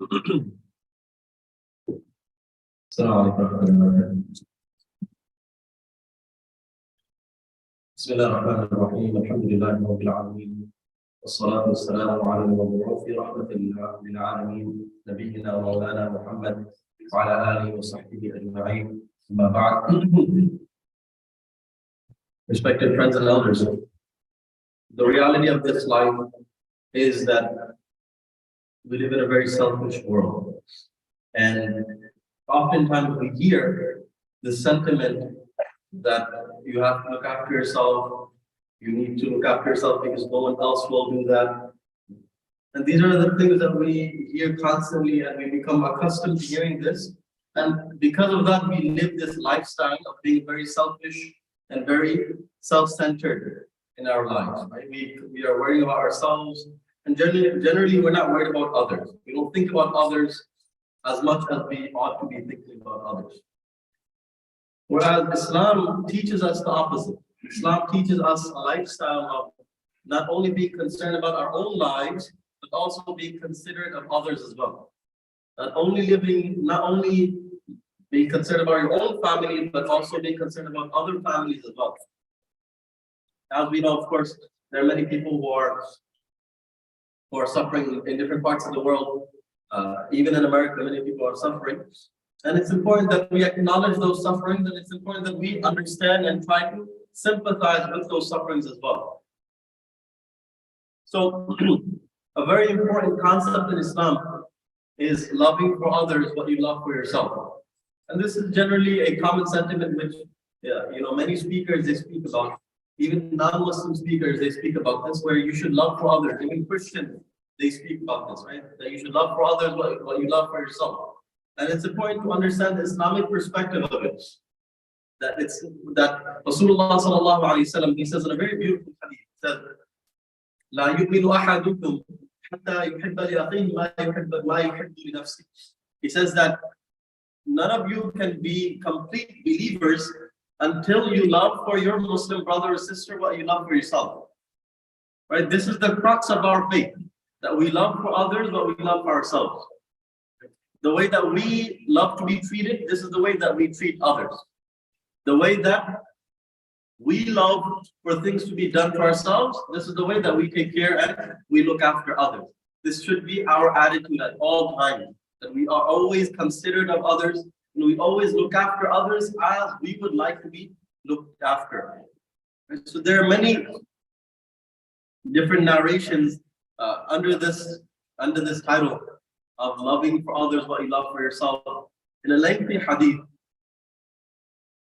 السلام عليكم ورحمة الله وبركاته. بسم الله الرحمن الرحيم، الحمد لله رب العالمين، والصلاة والسلام على المبعوث رحمة للعالمين نبينا ومولانا محمد وعلى آله وصحبه أجمعين. أما بعد. Respected friends and elders, the reality of this life is that we live in a very selfish world. And oftentimes we hear the sentiment that you have to look after yourself, you need to look after yourself because no one else will do that. And these are the things that we hear constantly, and we become accustomed to hearing this. And because of that, we live this lifestyle of being very selfish and very self-centered in our lives, right? We are worrying about ourselves, and generally we're not worried about others. We don't think about others as much as we ought to be thinking about others. Whereas Islam teaches us the opposite. Islam teaches us a lifestyle of not only being concerned about our own lives, but also being considerate of others as well. Not only being concerned about your own family, but also being concerned about other families as well. As we know, of course, there are many people who are suffering in different parts of the world. Even in America, many people are suffering. And it's important that we acknowledge those sufferings, and it's important that we understand and try to sympathize with those sufferings as well. So, a very important concept in Islam is loving for others what you love for yourself. And this is generally a common sentiment which, many speakers, they speak about. Even non-Muslim speakers, they speak about this, where you should love for others. Even Christians, they speak about this, right? That you should love for others what you love for yourself. And it's important to understand the Islamic perspective of it. That Rasulullah sallallahu alaihi wasallam, he says in a very beautiful hadith, he says, "La yu'minu ahadukum hatta yuhibba li akhihi ma yuhibbu li nafsihi." He says that none of you can be complete believers until you love for your Muslim brother or sister what you love for yourself. Right? This is the crux of our faith, that we love for others what we love for ourselves. The way that we love to be treated, this is the way that we treat others. The way that we love for things to be done to ourselves, this is the way that we take care and we look after others. This should be our attitude at all times, that we are always considerate of others, and we always look after others as we would like to be looked after. And so there are many different narrations under this title of loving for others what you love for yourself. In a lengthy hadith,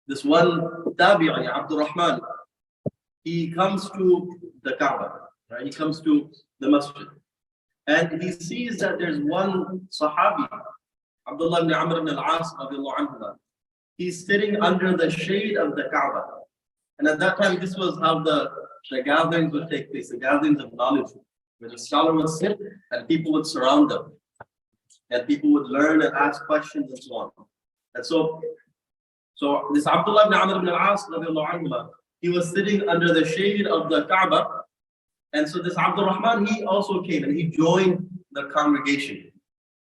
this one tabi'i, Abdul Rahman, he comes to the Kaaba, right? He comes to the masjid, and he sees that there's one Sahabi, Abdullah ibn Amr ibn al-As, he's sitting under the shade of the Kaaba. And at that time, this was how the gatherings would take place, the gatherings of knowledge, where the scholar would sit and people would surround them. And people would learn and ask questions and so on. And so this Abdullah ibn Amr ibn al-As, he was sitting under the shade of the Kaaba. And so this Abdul Rahman, he also came and he joined the congregation.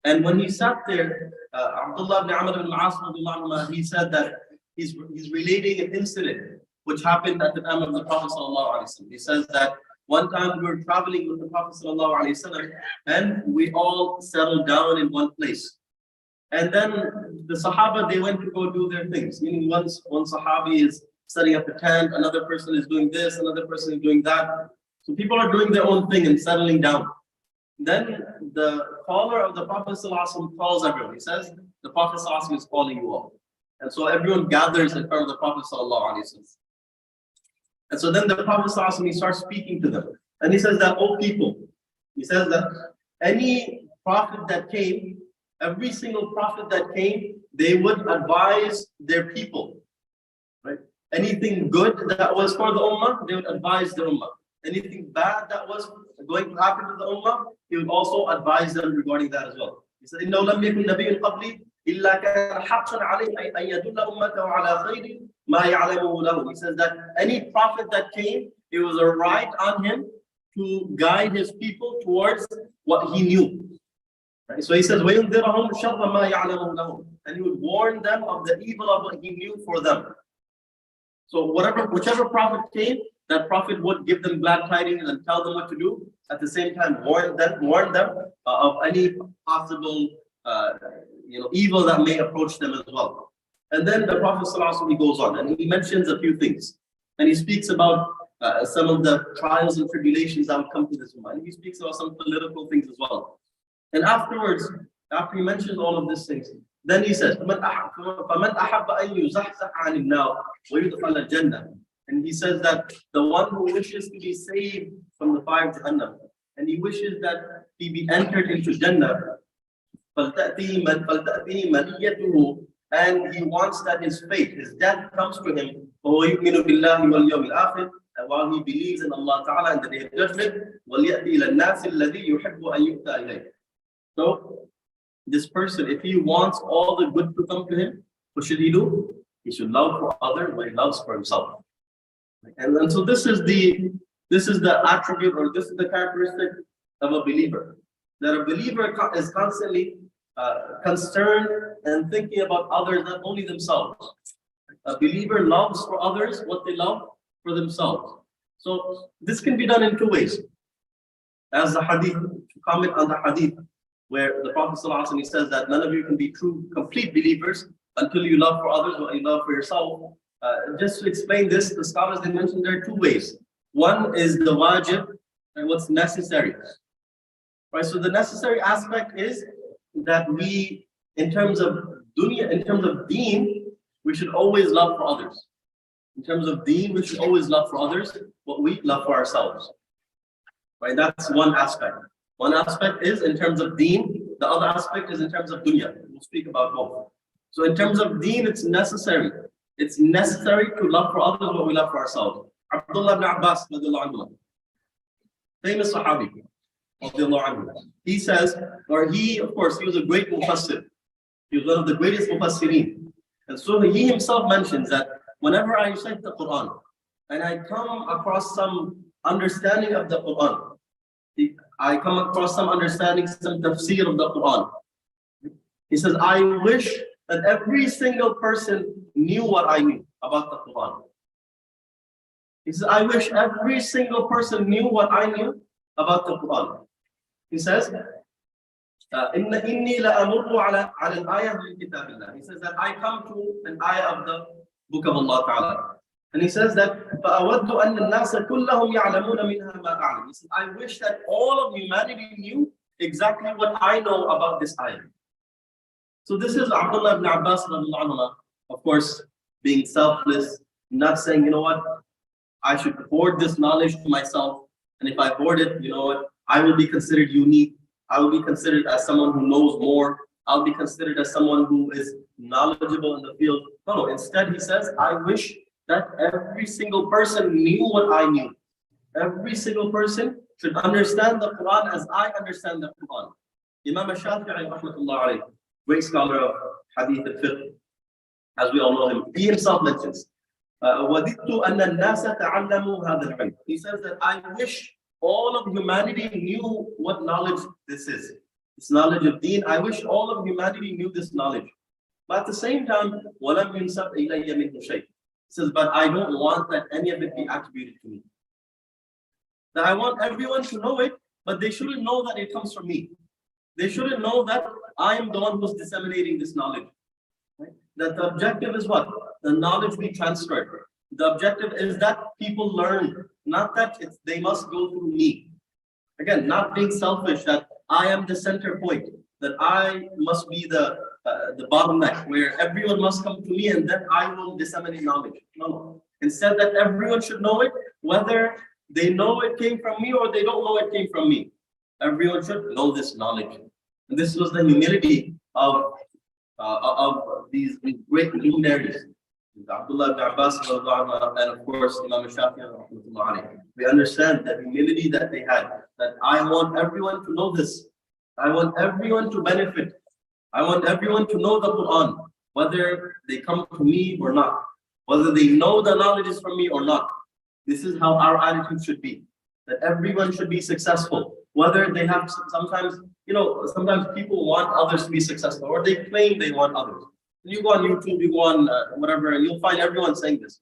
And when he sat there, Abdullah ibn Amr ibn al-As, he said that he's relating an incident which happened at the time of the Prophet ﷺ. He says that one time we were traveling with the Prophet ﷺ, and we all settled down in one place. And then the Sahaba, they went to go do their things. Meaning one Sahabi is setting up a tent, another person is doing this, another person is doing that. So people are doing their own thing and settling down. Then the caller of the Prophet ﷺ calls everyone. He says, the Prophet ﷺ is calling you all. And so everyone gathers in front of the Prophet ﷺ. And so then the Prophet ﷺ, he starts speaking to them. And he says that, "Oh people," he says that any prophet that came, every single prophet that came, they would advise their people. Right? Anything good that was for the Ummah, they would advise the Ummah. Anything bad that was going to happen to the Ummah, he would also advise them regarding that as well. He said, إِنَّهُ لَمْ يَكُنْ نَبِيٌّ قَبْلِي إِلَّا كَانَ حَقًّا عَلَيْهِ أَن يَدُلَّ أُمَّتَهُ عَلَى خَيْرٍ مَا يَعْلَمُهُ لَهُ. He says that any prophet that came, it was a right on him to guide his people towards what he knew. Right? So he says, وَيُنذِرَهُمْ شَرَّ مَا يَعْلَمُ لَهُمْ, and he would warn them of the evil of what he knew for them. So whichever prophet came, that prophet would give them glad tidings and tell them what to do. At the same time, warn them of any possible evil that may approach them as well. And then the Prophet ﷺ, he goes on and he mentions a few things. And he speaks about some of the trials and tribulations that would come to this woman. He speaks about some political things as well. And afterwards, after he mentions all of these things, then he says, فَمَنْ أَحَبَّ أَنْ يُزَحْزَحَ عَنِ النَّارِ وَيُدْخَلَ الْجَنَّةِ. And he says that the one who wishes to be saved from the fire of Jahannam, and he wishes that he be entered into Jannah, فَلْتَأْتِهِ مَنِيَّتُهُ, and he wants that his fate, his death comes to him, وَيُؤْمِنُ بِاللَّهِ وَالْيَوْمِ الْآخِرِ, and while he believes in Allah Ta'ala and the Day of Judgment, وَلْيَأْتِ إِلَى النَّاسِ الَّذِي يُحِبُّ أَن يُؤْتَى إِلَيْهِ. So, this person, if he wants all the good to come to him, what should he do? He should love for others what he loves for himself. And so this is the attribute, or this is the characteristic of a believer. That a believer is constantly concerned and thinking about others, not only themselves. A believer loves for others what they love for themselves. So this can be done in two ways. As the hadith, to comment on the hadith, where the Prophet ﷺ says that none of you can be true, complete believers until you love for others what you love for yourself. Just to explain this, the scholars, they mentioned there are two ways. One is the wajib and what's necessary. Right, so the necessary aspect is that we, in terms of dunya, in terms of deen, we should always love for others. In terms of deen, we should always love for others what we love for ourselves. Right, that's one aspect. One aspect is in terms of deen, the other aspect is in terms of dunya. We'll speak about both. So in terms of deen, it's necessary. It's necessary to love for others what we love for ourselves. Abdullah ibn Abbas, famous Sahabi, he says, or he, of course, he was a great mufassir. He was one of the greatest mufassirin. And so he himself mentions that whenever I recite the Quran and I come across some understanding of the Quran, I come across some understanding, some tafsir of the Quran. He says, I wish that every single person knew what I knew about the Quran. He says, I wish every single person knew what I knew about the Quran. He says, إِنِّي لَأَمُرُّ عَلَى الْآيَةِ مِنْ كِتَابِ اللَّهِ. He says that I come to an ayah of the book of Allah Ta'ala. And he says that فَأَوَدُّ أَنَّ النَّاسَ كُلَّهُمْ يَعْلَمُونَ مِنْهَا مَا أَعْلَمُ. He says, I wish that all of humanity knew exactly what I know about this ayah. So this is Abdullah ibn Abbas, of course, being selfless, not saying, you know what, I should hoard this knowledge to myself. And if I hoard it, you know what, I will be considered unique. I will be considered as someone who knows more. I'll be considered as someone who is knowledgeable in the field. No, instead he says, I wish that every single person knew what I knew. Every single person should understand the Quran as I understand the Quran. Imam al-Shafi'i, rahmatullah alayhi, great scholar of Hadith al-Fiqh, as we all know him, he himself mentions, وَدِدْتُ أَنَّ النَّاسَ تَعَلَّمُوا هَذَا الْعِلْمِ. He says that I wish all of humanity knew what knowledge this is. This knowledge of deen, I wish all of humanity knew this knowledge. But at the same time, وَلَمْ يُنْسَبْ إِلَيَّ مِنْهُ شَيْءٍ. He says, but I don't want that any of it be attributed to me. That I want everyone to know it, but they shouldn't know that it comes from me. They shouldn't know that I am the one who's disseminating this knowledge. Right? That the objective is what? The knowledge be transferred. The objective is that people learn, not that they must go through me. Again, not being selfish, that I am the center point, that I must be the bottleneck, where everyone must come to me and then I will disseminate knowledge. No. Instead, that everyone should know it, whether they know it came from me or they don't know it came from me. Everyone should know this knowledge. And this was the humility of these great luminaries, Abdullah ibn Abbas, and of course Imam al-Shafi'i. We understand the humility that they had, that I want everyone to know this. I want everyone to benefit. I want everyone to know the Quran, whether they come to me or not, whether they know the knowledge is from me or not. This is how our attitude should be, that everyone should be successful. whether they have sometimes, sometimes people want others to be successful, or they claim they want others. You go on YouTube, you go on whatever, and you'll find everyone saying this,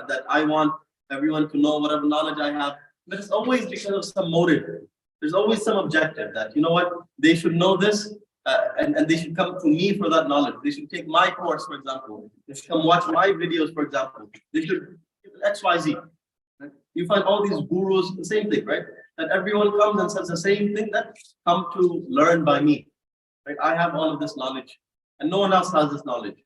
that I want everyone to know whatever knowledge I have. But it's always because of some motive. There's always some objective that, they should know this, and they should come to me for that knowledge. They should take my course, for example. They should come watch my videos, for example. They should XYZ. Right? You find all these gurus, the same thing, right? That everyone comes and says the same thing, that come to learn by me. Right? I have all of this knowledge, and no one else has this knowledge.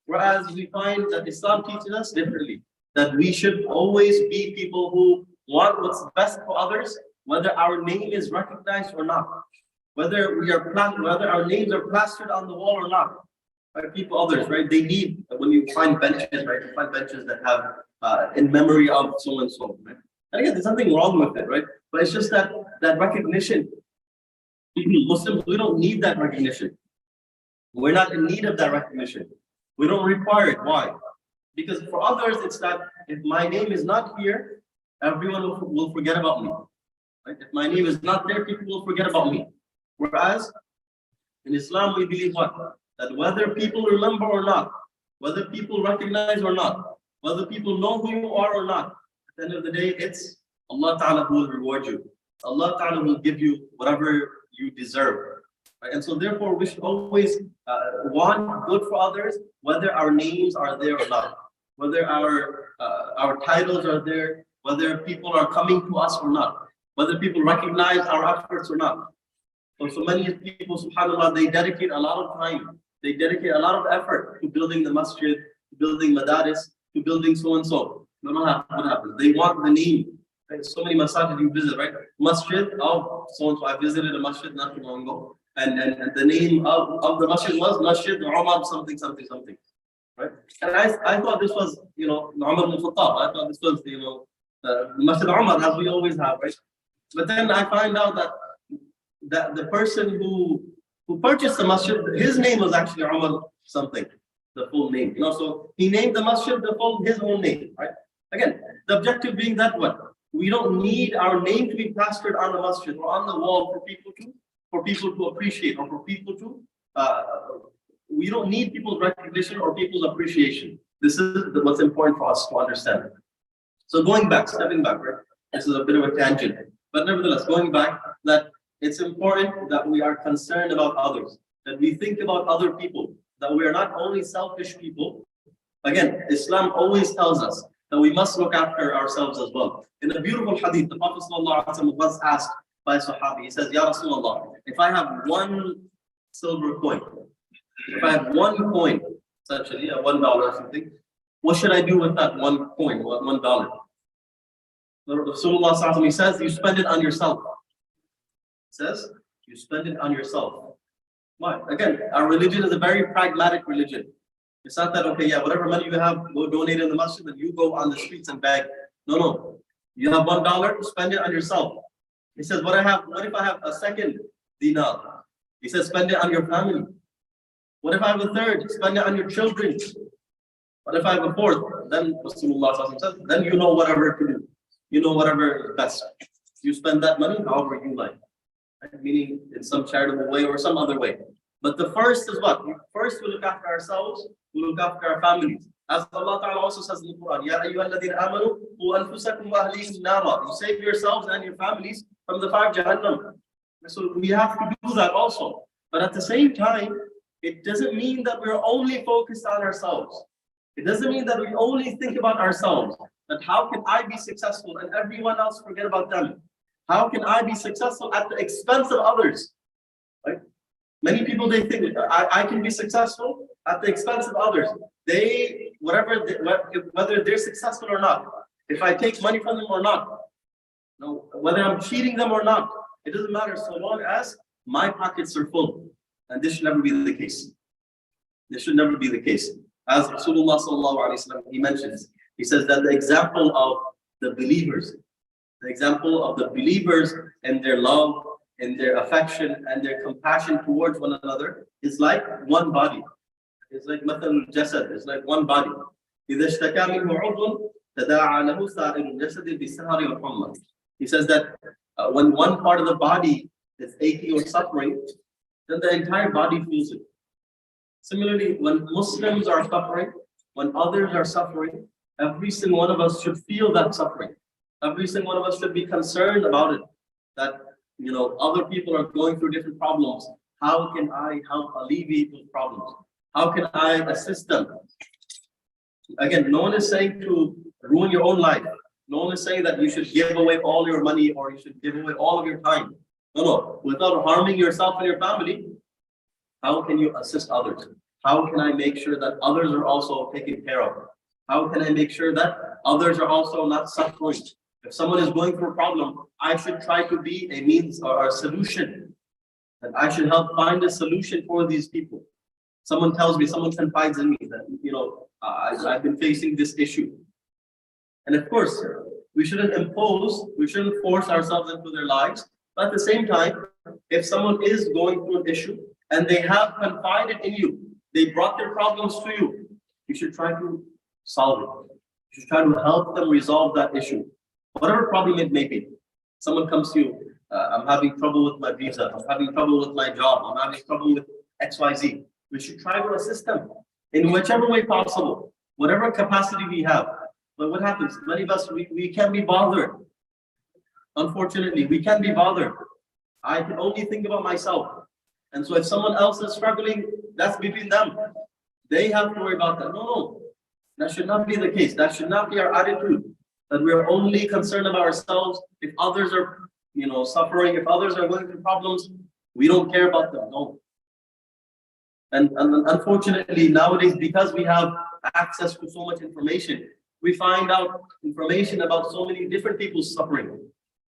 Whereas we find that Islam teaches us differently, that we should always be people who want what's best for others, whether our name is recognized or not, whether our names are plastered on the wall or not. Right? People, others, right? They need, when you find benches, right? You find benches that have in memory of so and so, right? And again, there's nothing wrong with it, right? But it's just that recognition. Muslims, we don't need that recognition. We're not in need of that recognition. We don't require it. Why? Because for others, it's that if my name is not here, everyone will forget about me. Right? If my name is not there, people will forget about me. Whereas in Islam, we believe what? That whether people remember or not, whether people recognize or not, whether people know who you are or not, at the end of the day, it's Allah Ta'ala who will reward you. Allah Ta'ala will give you whatever you deserve. Right? And so therefore, we should always want good for others, whether our names are there or not, whether our titles are there, whether people are coming to us or not, whether people recognize our efforts or not. So many people, subhanAllah, they dedicate a lot of time, they dedicate a lot of effort to building the masjid, to building madaris, to building so and so. What happens? They want the name. Right? So many masajid you visit, right? Masjid of so and so. I visited a masjid not too long ago, and the name of the masjid was Masjid Umar something. Right? And I thought this was, Umar ibn Khattab. I thought this was, Masjid Umar, as we always have, right? But then I find out that the person who purchased the masjid, his name was actually Umar something, the full name. So he named the masjid his own name, right? Again, the objective being that what? We don't need our name to be plastered on the masjid or on the wall for people to appreciate, or for people to we don't need people's recognition or people's appreciation. This is what's important for us to understand. So stepping back, right? This is a bit of a tangent, but nevertheless, going back, that it's important that we are concerned about others, that we think about other people, that we are not only selfish people. Again, Islam always tells us that we must look after ourselves as well. In a beautiful hadith, the Prophet ﷺ was asked by a Sahabi, he says, Ya Rasulullah, if I have one silver coin, if I have one coin, essentially $1 or something, what should I do with that one coin, $1? Rasulullah ﷺ, he says, you spend it on yourself. He says, you spend it on yourself. Why? Again, our religion is a very pragmatic religion. It's not that, okay, whatever money you have, go donate in the masjid, and you go on the streets and beg. No. You have $1, spend it on yourself. He says, what if I have a second dinar? He says, spend it on your family. What if I have a third? Spend it on your children. What if I have a fourth? Then Rasulullah says, then you know whatever to do. You know whatever is best. You spend that money however you like. Right? Meaning in some charitable way or some other way. But the first is what? First we look after ourselves, we look after our families. As Allah Ta'ala also says in the Quran, Ya ayyuhalladhina amanu, qu anfusakum wa ahlikum nara. You save yourselves and your families from the fire of Jahannam. So we have to do that also. But at the same time, it doesn't mean that we're only focused on ourselves. It doesn't mean that we only think about ourselves. That how can I be successful and everyone else forget about them? How can I be successful at the expense of others? Right? Many people, they think I can be successful at the expense of others. Whether they're successful or not, if I take money from them or not, whether I'm cheating them or not, it doesn't matter so long as my pockets are full. And this should never be the case. This should never be the case. As Rasulullah sallallahu alaihi wasallam, he mentions, he says that the example of the believers and their love, and their affection, and their compassion towards one another is like one body. It's like مثل الجسد. It's like one body. إذا اشتكى منه عضو تداعى له سائر الجسد بالسهر والحمى. He says that When one part of the body is aching or suffering, then the entire body feels it. Similarly, when Muslims are suffering, when others are suffering, every single one of us should feel that suffering. Every single one of us should be concerned about it. That other people are going through different problems. How can I help alleviate those problems? How can I assist them? Again, no one is saying to ruin your own life. No one is saying that you should give away all your money or you should give away all of your time. No. Without harming yourself and your family, how can you assist others? How can I make sure that others are also taken care of? How can I make sure that others are also not suffering? If someone is going through a problem, I should try to be a means or a solution. And I should help find a solution for these people. Someone tells me, someone confides in me that, I've been facing this issue. And of course, we shouldn't force ourselves into their lives. But at the same time, if someone is going through an issue and they have confided in you, they brought their problems to you, you should try to solve it. You should try to help them resolve that issue. Whatever problem it may be. Someone comes to you, I'm having trouble with my visa, I'm having trouble with my job, I'm having trouble with XYZ. We should try to assist them in whichever way possible, whatever capacity we have. But what happens? Many of us, we can't be bothered. Unfortunately, we can't be bothered. I can only think about myself. And so if someone else is struggling, that's between them. They have to worry about that. No. That should not be the case. That should not be our attitude. That we are only concerned about ourselves. If others are, suffering, if others are going through problems, we don't care about them. No. And unfortunately, nowadays, because we have access to so much information, we find out information about so many different people's suffering.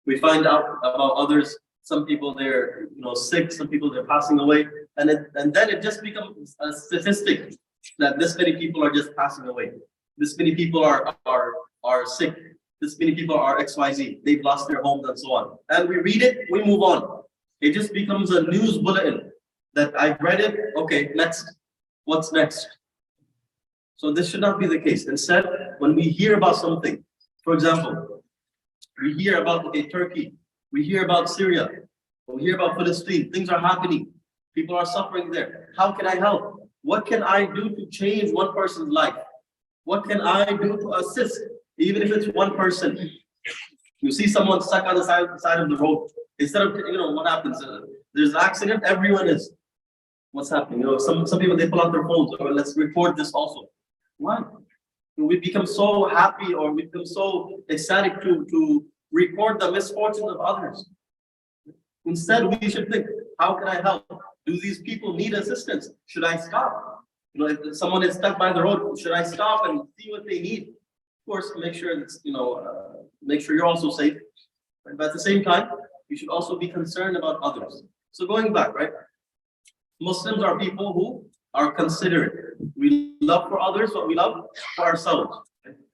We find out about others. Some people they're sick. Some people they're passing away, and then it just becomes a statistic that this many people are just passing away. This many people are sick. This many people are XYZ. They've lost their homes and so on. And we read it, we move on. It just becomes a news bulletin that I've read it. Okay, next. What's next? So this should not be the case. Instead, when we hear about something, for example, we hear about Turkey, we hear about Syria, we hear about Palestine, things are happening, people are suffering there. How can I help? What can I do to change one person's life? What can I do to assist, even if it's one person? You see someone stuck on the side of the road. Instead of, what happens? There's an accident, everyone is, what's happening? Some people, they pull out their phones, or let's record this also. Why? We become so happy or we become so ecstatic to record the misfortunes of others. Instead, we should think, how can I help? Do these people need assistance? Should I stop? If someone is stuck by the road, should I stop and see what they need? Of course, make sure it's, make sure you're also safe. Right? But at the same time, you should also be concerned about others. So going back, right? Muslims are people who are considerate. We love for others what we love for ourselves.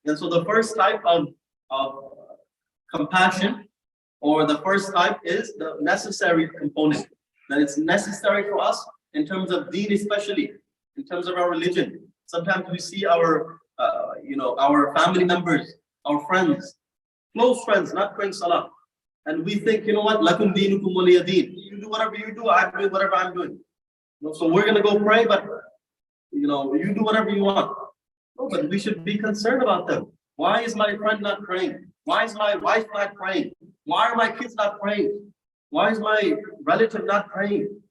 And so the first type of compassion, or the first type, is the necessary component. That it's necessary for us in terms of deen, especially in terms of our religion. Sometimes we see our family members, our friends, close friends, not praying salah. And we think, lakum deenukum waliya deen. You do whatever you do, I'm doing whatever I'm doing. So we're going to go pray, but you do whatever you want. No, but we should be concerned about them. Why is my friend not praying? Why is my wife not praying? Why are my kids not praying? Why is my relative not praying?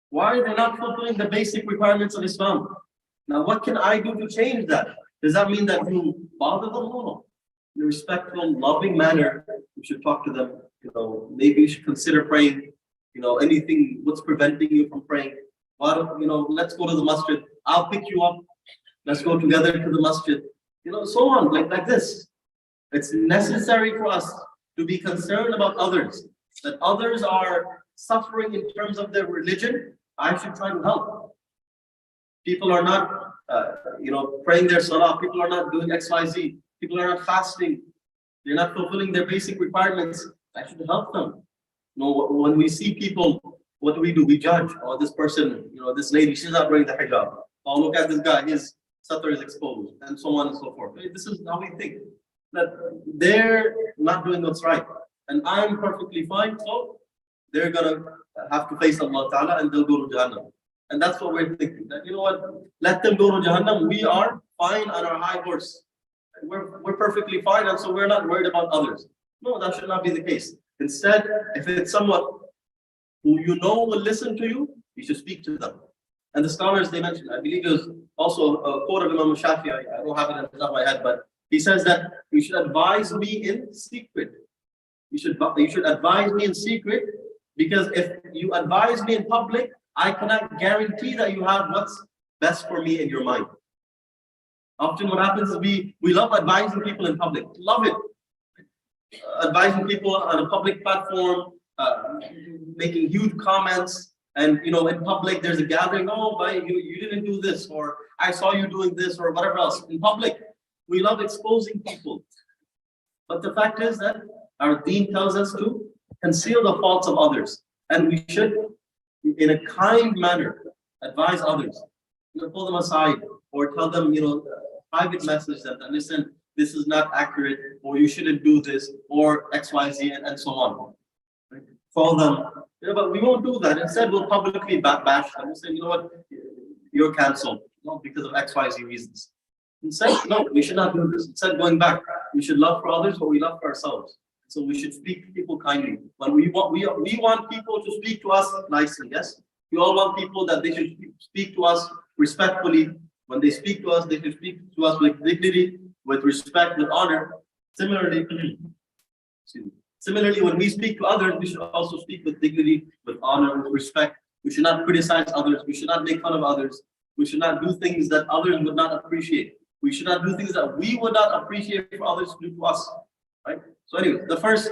Why are they not fulfilling the basic requirements of Islam? Now, what can I do to change that? Does that mean that you bother them? No. In a respectful, loving manner, you should talk to them. Maybe you should consider praying. Anything, what's preventing you from praying? Let's go to the masjid. I'll pick you up. Let's go together to the masjid. So on, like this. It's necessary for us to be concerned about others. That others are suffering in terms of their religion. I should try to help. People are not, praying their salah. People are not doing XYZ. People are not fasting. They're not fulfilling their basic requirements. I should help them. When we see people, what do? We judge. Oh, this person, this lady, she's not wearing the hijab. Oh, look at this guy, his satar is exposed, and so on and so forth. This is how we think. That they're not doing what's right. and I'm perfectly fine, so they're gonna have to face Allah Ta'ala and they'll go to Jahannam. And that's what we're thinking. That, you know what, let them go to Jahannam, we are fine on our high horse. We're perfectly fine, and so we're not worried about others. No, that should not be the case. Instead, if it's someone who you know will listen to you, you should speak to them. And the scholars they mentioned, I believe it was also a quote of Imam Shafi, I don't have it on the top of my head, but he says that you should advise me in secret. You should advise me in secret, because if you advise me in public, I cannot guarantee that you have what's best for me in your mind. Often what happens is we love advising people in public. Love it. Advising people on a public platform, making huge comments, and you know, in public there's a gathering, oh, but you didn't do this, or I saw you doing this, or whatever else. In public, we love exposing people. But the fact is that our deen tells us to conceal the faults of others. And we should, in a kind manner, advise others. You know, pull them aside, or tell them, you know, private message them that, listen, this is not accurate, or you shouldn't do this, or X, Y, Z, and so on. Right? Call them, you know, but we won't do that. Instead, we'll publicly bash them. We'll say, you know what, you're canceled, you know, because of X, Y, Z reasons. Instead, no, we should not do this. Instead, going back, we should love for others what we love for ourselves. So we should speak to people kindly. When we want people to speak to us nicely, yes? We all want people that they should speak to us respectfully. When they speak to us, they should speak to us with dignity, with respect, with honor. Similarly, when we speak to others, we should also speak with dignity, with honor, with respect. We should not criticize others. We should not make fun of others. We should not do things that others would not appreciate. We should not do things that we would not appreciate for others to do to us. Right? So anyway, the first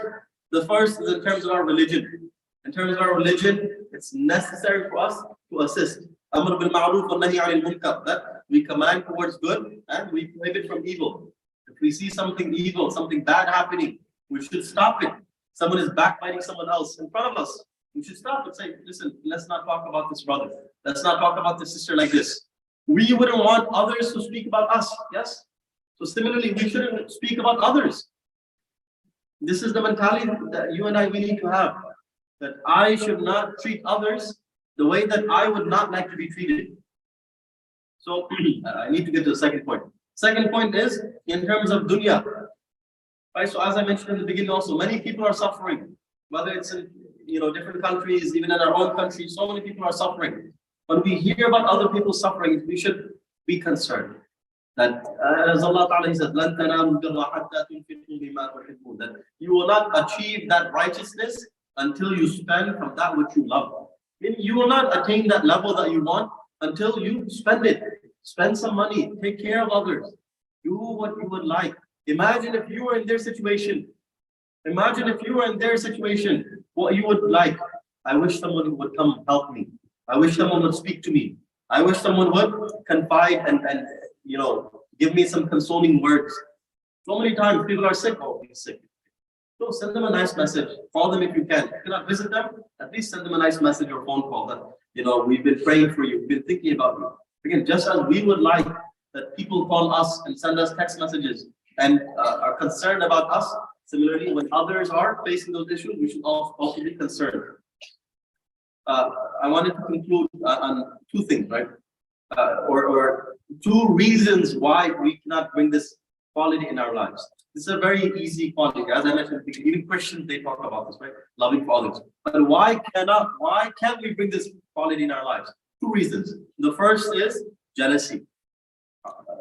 is in terms of our religion. In terms of our religion, it's necessary for us to assist. Amr bil ma'ruf wa nahy 'anil munkar, that we command towards good and we prohibit from evil. If we see something evil, something bad happening, we should stop it. Someone is backbiting someone else in front of us, we should stop and say, listen, let's not talk about this brother. Let's not talk about this sister like this. We wouldn't want others to speak about us, yes? So similarly, we shouldn't speak about others. This is the mentality that you and we need to have. That I should not treat others the way that I would not like to be treated. So I need to get to the second point. Second point is in terms of dunya. Right, so as I mentioned in the beginning also, many people are suffering. Whether it's in different countries, even in our own country, so many people are suffering. When we hear about other people's suffering, we should be concerned. That as Allah Ta'ala says, لَن تَنَالُوا الْبِرَّ حَتَّى تُنْفِقُوا مِمَّا تُحِبُّونَ, that you will not achieve that righteousness until you spend from that which you love. Meaning you will not attain that level that you want until you spend it. Spend some money, take care of others, do what you would like. Imagine if you were in their situation. Imagine if you were in their situation, what you would like. I wish someone would come help me. I wish someone would speak to me. I wish someone would confide and give me some consoling words. So many times people are sick. Oh, he's sick. So send them a nice message. Call them if you can. If you cannot visit them, at least send them a nice message or phone call that, we've been praying for you. We've been thinking about you. Again, just as we would like that people call us and send us text messages and are concerned about us, similarly, when others are facing those issues, we should also be concerned. I wanted to conclude on two things, right? Or two reasons why we cannot bring this quality in our lives. This is a very easy quality. As I mentioned, even Christians, they talk about this, right? Loving for others. But why can't we bring this quality in our lives? Two reasons. The first is jealousy.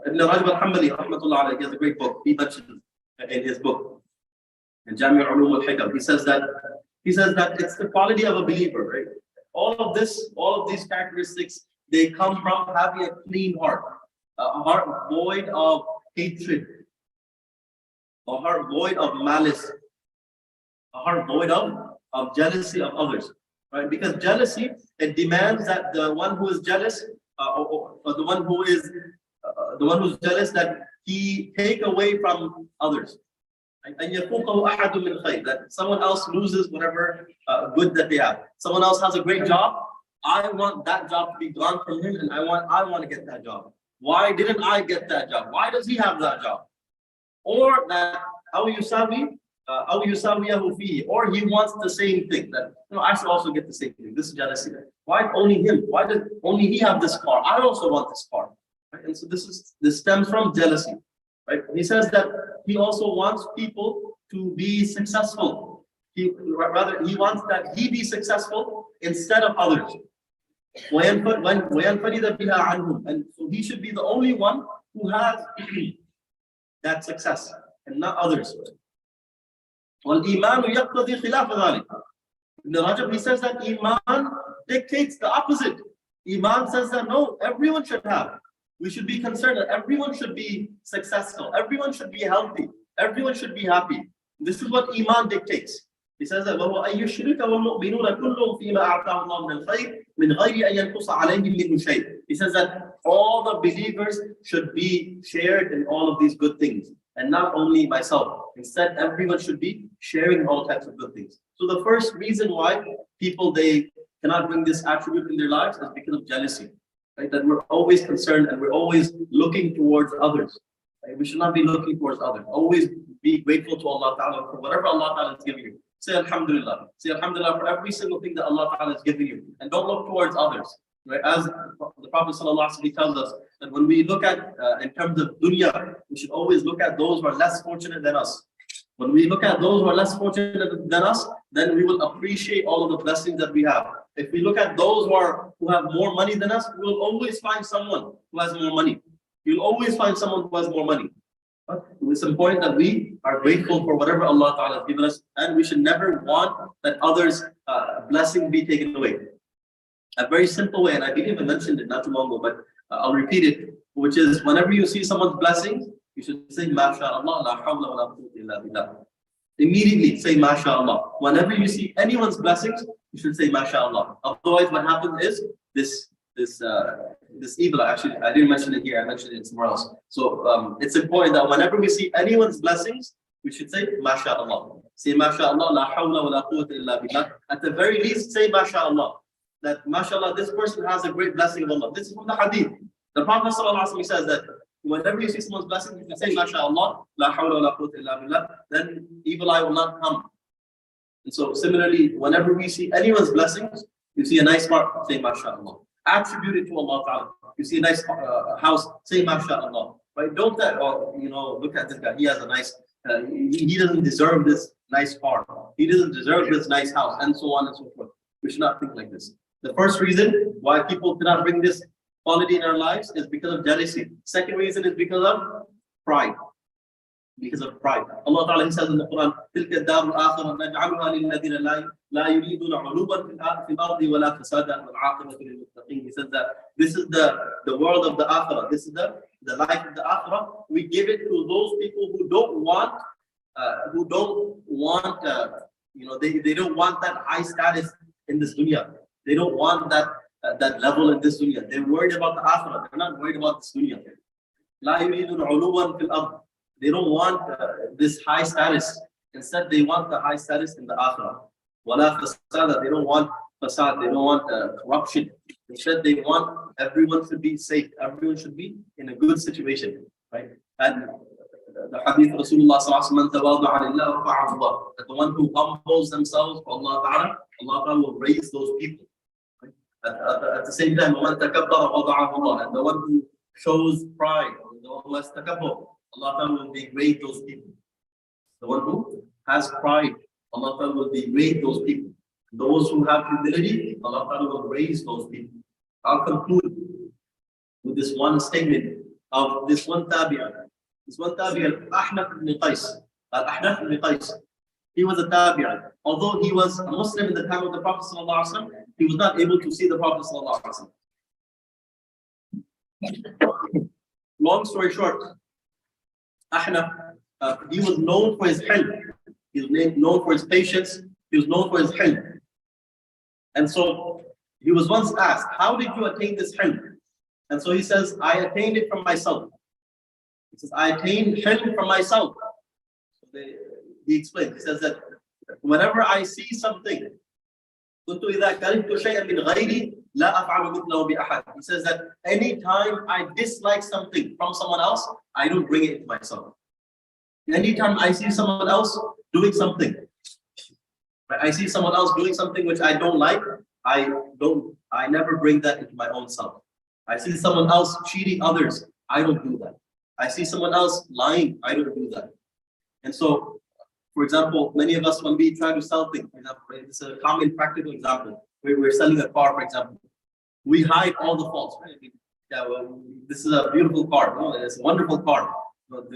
Ibn Rajab al-Hanbali, rahmatullah alayhi, he has a great book. He mentioned in his book, in Jami' al-Ulum al-Hikam, he says that it's the quality of a believer, right? All of these characteristics, they come from having a clean heart, a heart void of hatred, a heart void of malice, a heart void of jealousy of others, right? Because jealousy, it demands that the one who is jealous, or the one who's jealous, that he take away from others. And that someone else loses whatever good that they have. Someone else has a great job. I want that job to be gone from him, and I want to get that job. Why didn't I get that job? Why does he have that job? Or that how you sabi, أو يساويه فيه, or he wants the same thing, that I should also get the same thing. This is jealousy. Why only him? Why does only he have this car? I also want this car. Right? And so this stems from jealousy. Right? He says that he also wants people to be successful. He wants that he be successful instead of others. وَيَنْفَرِدَ بِهَا عَنْهُمْ, and so he should be the only one who has that success and not others. وَالْإِيمَانُ يَقْتَضِي خِلَافَ ذَلِكَ. Ibn Rajab, he says that Iman dictates the opposite. Iman says that no, everyone should have. We should be concerned that everyone should be successful, everyone should be healthy, everyone should be happy. This is what Iman dictates. He says that وَهُوَ أَن يُشْرِكَ وَالْمُؤْمِنُونَ كُلُّهُمْ فِيمَا أَعْطَاهُ اللَّهُ مِنَ الْخَيْرِ مِنْ غَيْرِ أَن يَنْقُصَ عَلَيْهِمْ مِنْهُ شَيْءٍ. He says that all the believers should be shared in all of these good things, and not only myself. Instead, everyone should be sharing all types of good things. So the first reason why people, they cannot bring this attribute in their lives is because of jealousy. Right? That we're always concerned and we're always looking towards others. Right? We should not be looking towards others. Always be grateful to Allah Ta'ala for whatever Allah Ta'ala is giving you. Say Alhamdulillah. Say Alhamdulillah for every single thing that Allah Ta'ala is giving you. And don't look towards others. Right? As the Prophet ﷺ tells us, that when we look at, in terms of dunya, we should always look at those who are less fortunate than us. When we look at those who are less fortunate than us, then we will appreciate all of the blessings that we have. If we look at those who have more money than us, we will always find someone who has more money. You'll always find someone who has more money. But it's important that we are grateful for whatever Allah Ta'ala has given us, and we should never want that others' blessing be taken away. A very simple way, and I believe I mentioned it not too long ago, but I'll repeat it, which is whenever you see someone's blessings, you should say, MashaAllah, la hawla wa la quwwata illa billah. Immediately say, MashaAllah. Whenever you see anyone's blessings, you should say, MashaAllah. Otherwise, what happens is this evil. Actually, I didn't mention it here, I mentioned it somewhere else. So it's important that whenever we see anyone's blessings, we should say, MashaAllah. Say, MashaAllah, la hawla wa la quwwata illa billah. At the very least, say, MashaAllah. That, MashaAllah, this person has a great blessing of Allah. This is from the hadith. The Prophet ﷺ says that whenever you see someone's blessing, you can say, MashaAllah, la hawla wa la quwwata illa billah, then evil eye will not come. And so similarly, whenever we see anyone's blessings, you see a nice car, say, MashaAllah. Attribute it to Allah Ta'ala. You see a nice house, say, MashaAllah. Right? Don't look at this guy, he has a nice, he doesn't deserve this nice car. He doesn't deserve this nice house, and so on and so forth. We should not think like this. The first reason why people cannot bring this quality in our lives is because of jealousy. Second reason is because of pride. Because of pride. Allah Ta'ala says in the Quran, تِلْكَ الدَّارُ الْآخِرَةُ نَجْعَلُهَا لِلَّذِينَ لَا يُرِيدُونَ عُلُوًّا فِي الْأَرْضِ وَلَا فَسَادًا وَالْعَاقِبَةُ لِلْمُتَّقِينَ. He says that this is the world of the Akhirah. This is the life of the Akhirah. We give it to those people who don't want, they don't want that high status in this dunya. They don't want that level in this dunya. They're worried about the Akhirah. They're not worried about this dunya. لَا يُرِيدُونَ عُلُوًّا فِي الْأَرْضِ. They don't want this high status. Instead, they want the high status in the Akhirah. وَلَا فَسَادًا. They don't want fasad. They don't want corruption. Instead, they want everyone should be safe. Everyone should be in a good situation. Right? And the hadith of Rasulullah sallallahu alaihi wasallam, that the one who humbles themselves for Allah Ta'ala, Allah Ta'ala will raise those people. Right? At the same time, and the one who shows pride, the one who has takabbur, Allah Ta'ala will degrade those people. The one who has pride, Allah Ta'ala will degrade those people. Those who have humility, Allah Ta'ala will raise those people. I'll conclude with this one statement of this one tabi'ah. This one tabi'ah, Ahnaf ibn Qais. Ahnaf ibn Qais. He was a tabi'ah. Although he was a Muslim in the time of the Prophet ﷺ, he was not able to see the Prophet ﷺ. Long story short, Ahnaf, he was known for his hilm. He was known for his patience. He was known for his hilm. And so he was once asked, how did you attain this hilm? And so he says, I attained it from myself. He says, I attained hilm from myself. So he explained, he says that whenever I see something, he says that anytime I dislike something from someone else, I don't bring it to myself. Anytime I see someone else doing something, I see someone else doing something which I don't like, I never bring that into my own self. I see someone else cheating others, I don't do that. I see someone else lying, I don't do that. And so, for example, many of us, when we try to sell things, for example, right, it's a common practical example, where we're selling a car, for example, we hide all the faults, right? Yeah, well, this is a beautiful car, no, it's a wonderful car. But I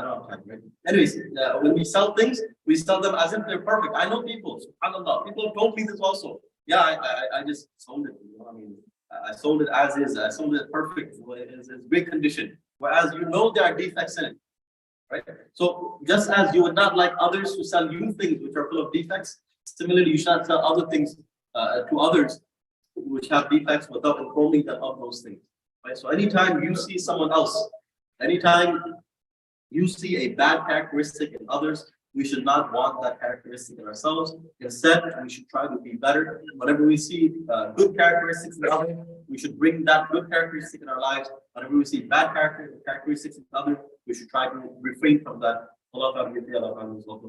don't have time, right? Anyways, when we sell things, we sell them as if they're perfect. I know people, subhanAllah, people have told me this also. Yeah, I just sold it, you know, I mean, I sold it as is, I sold it perfect, it's great condition. Whereas you know there are defects in it, right? So just as you would not like others to sell you things which are full of defects, similarly, you should not sell other things to others which have defects without informing them of those things. Right? So anytime you see someone else, anytime you see a bad characteristic in others, we should not want that characteristic in ourselves. Instead, we should try to be better. Whenever we see good characteristics in others, we should bring that good characteristic in our lives. Whenever we see bad characteristics in others, we should try to refrain from that. Allah